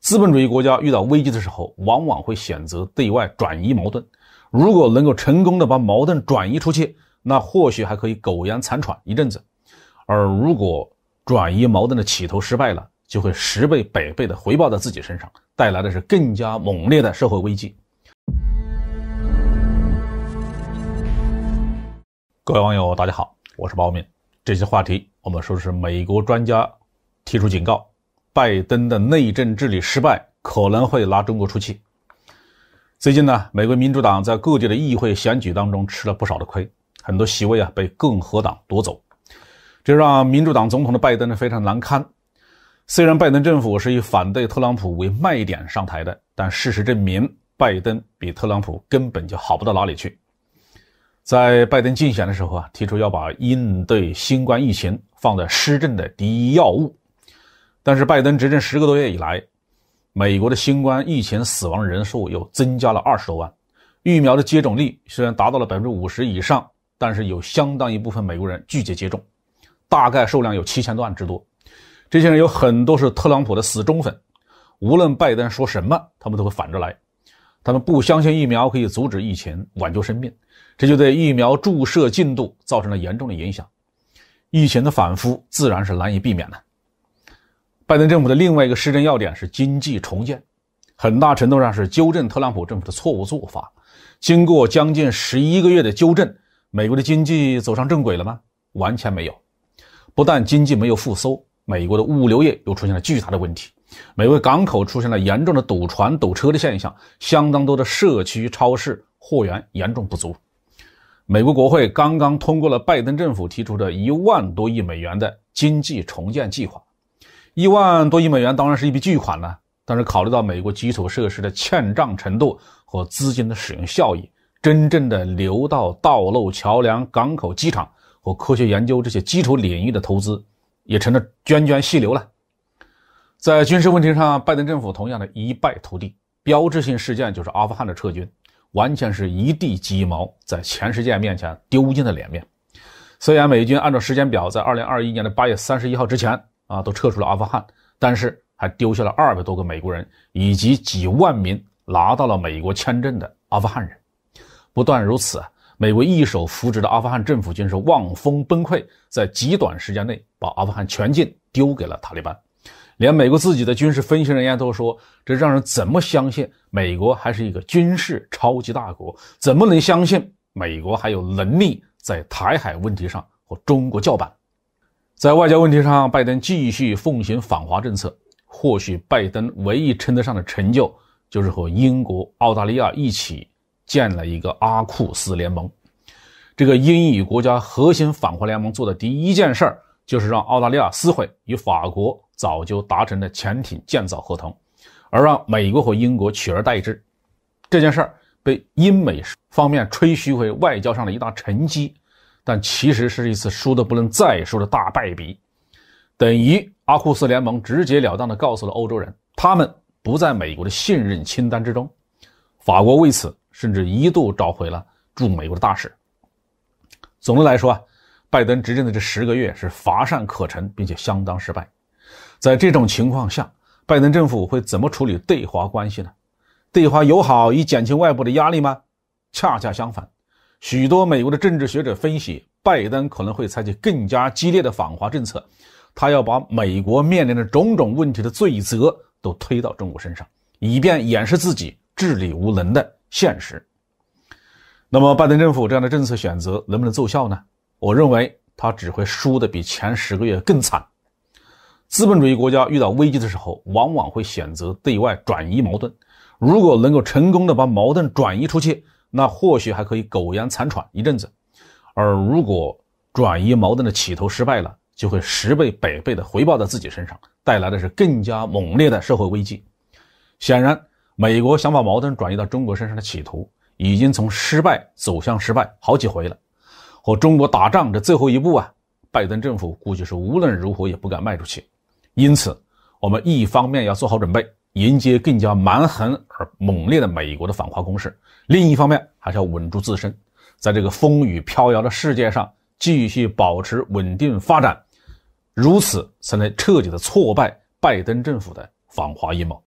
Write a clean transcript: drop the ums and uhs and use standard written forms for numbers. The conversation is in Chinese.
资本主义国家遇到危机的时候，往往会选择对外转移矛盾。如果能够成功的把矛盾转移出去，那或许还可以苟延残喘一阵子。而如果转移矛盾的企图失败了，就会10倍、100倍的回报到自己身上，带来的是更加猛烈的社会危机。各位网友大家好，我是包敏。这期话题我们说的是美国专家提出警告，拜登的内政治理失败可能会拿中国出气。最近呢，美国民主党在各地的议会选举当中吃了不少的亏，很多席位被共和党夺走，这让民主党总统的拜登非常难堪。虽然拜登政府是以反对特朗普为卖点上台的，但事实证明拜登比特朗普根本就好不到哪里去。在拜登竞选的时候提出要把应对新冠疫情放在施政的第一要务。但是拜登执政10个多月以来，美国的新冠疫情死亡人数又增加了20多万，疫苗的接种率虽然达到了 50% 以上，但是有相当一部分美国人拒绝接种，大概数量有7000万之多。这些人有很多是特朗普的死忠粉，无论拜登说什么，他们都会反着来。他们不相信疫苗可以阻止疫情，挽救生命，这就对疫苗注射进度造成了严重的影响。疫情的反复自然是难以避免的。拜登政府的另外一个施政要点是经济重建，很大程度上是纠正特朗普政府的错误做法。经过将近11个月的纠正，美国的经济走上正轨了吗？完全没有。不但经济没有复苏，美国的物流业又出现了巨大的问题。美国港口出现了严重的堵船堵车的现象，相当多的社区超市货源严重不足。美国国会刚刚通过了拜登政府提出的1万多亿美元的经济重建计划。1万多亿美元当然是一笔巨款了，但是考虑到美国基础设施的欠账程度和资金的使用效益，真正的流到道路、桥梁、港口、机场和科学研究这些基础领域的投资也成了涓涓细流了。在军事问题上，拜登政府同样的一败涂地，标志性事件就是阿富汗的撤军，完全是一地鸡毛，在全世界面前丢尽了脸面。虽然美军按照时间表在2021年的8月31号之前都撤出了阿富汗，但是还丢下了200多个美国人以及几万名拿到了美国签证的阿富汗人。不但如此，美国一手扶植的阿富汗政府军是望风崩溃，在极短时间内把阿富汗全境丢给了塔利班。连美国自己的军事分析人员都说，这让人怎么相信美国还是一个军事超级大国？怎么能相信美国还有能力在台海问题上和中国叫板？在外交问题上，拜登继续奉行反华政策。或许拜登唯一称得上的成就，就是和英国、澳大利亚一起建了一个阿库斯联盟。这个英语国家核心反华联盟做的第一件事就是让澳大利亚撕毁与法国早就达成的潜艇建造合同，而让美国和英国取而代之。这件事被英美方面吹嘘为外交上的一大成绩，但其实是一次输得不能再输的大败笔。等于阿库斯联盟直截了当地告诉了欧洲人，他们不在美国的信任清单之中。法国为此甚至一度召回了驻美国的大使。总的来说拜登执政的这10个月是乏善可陈，并且相当失败。在这种情况下，拜登政府会怎么处理对华关系呢？对华友好以减轻外部的压力吗？恰恰相反，许多美国的政治学者分析，拜登可能会采取更加激烈的反华政策，他要把美国面临的种种问题的罪责都推到中国身上，以便掩饰自己治理无能的现实。那么拜登政府这样的政策选择能不能奏效呢？我认为他只会输得比前10个月更惨。资本主义国家遇到危机的时候，往往会选择对外转移矛盾。如果能够成功的把矛盾转移出去，那或许还可以苟延残喘一阵子。而如果转移矛盾的企图失败了，就会10倍、100倍的回报到自己身上，带来的是更加猛烈的社会危机。显然，美国想把矛盾转移到中国身上的企图，已经从失败走向失败好几回了。和中国打仗的最后一步拜登政府估计是无论如何也不敢迈出去。因此，我们一方面要做好准备，迎接更加蛮横而猛烈的美国的反华攻势，另一方面还是要稳住自身，在这个风雨飘摇的世界上继续保持稳定发展，如此才能彻底的挫败拜登政府的反华阴谋。